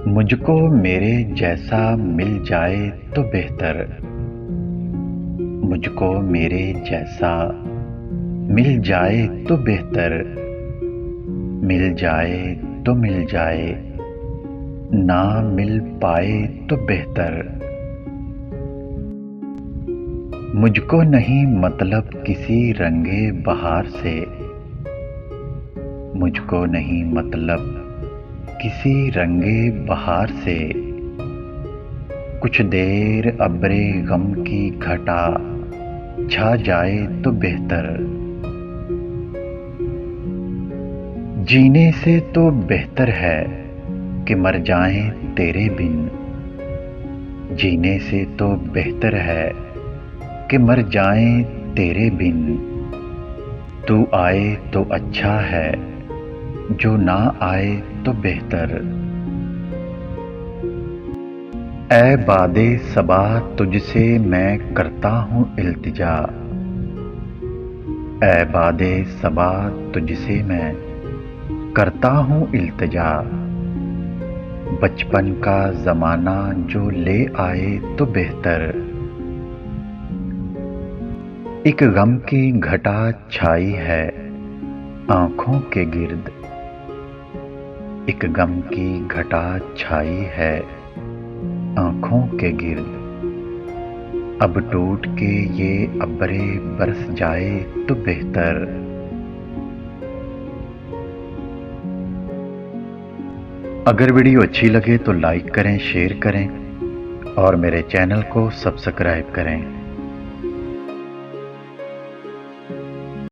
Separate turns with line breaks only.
मुझको मेरे जैसा मिल जाए तो बेहतर। मुझको मेरे जैसा मिल जाए तो बेहतर। मिल जाए तो मिल जाए, ना मिल पाए तो बेहतर। मुझको नहीं मतलब किसी रंगे बहार से। मुझको नहीं मतलब किसी रंगे बहार से। कुछ देर अब्रे गम की घटा छा जाए तो बेहतर। जीने से तो बेहतर है कि मर जाएं तेरे बिन। जीने से तो बेहतर है कि मर जाएं तेरे बिन। तू आए तो अच्छा है, जो ना आए तो बेहतर। ऐ बादे सबा तुझसे मैं करता हूँ इल्तिजा। ऐ बादे सबा तुझसे मैं करता हूँ इल्तिजा। बचपन का जमाना जो ले आए तो बेहतर। एक गम की घटा छाई है आंखों के गिर्द। एक गम की घटा छाई है आंखों के गिर्द। अब टूट के ये अब्रे बरस जाए तो बेहतर। अगर वीडियो अच्छी लगे तो लाइक करें, शेयर करें और मेरे चैनल को सब्सक्राइब करें।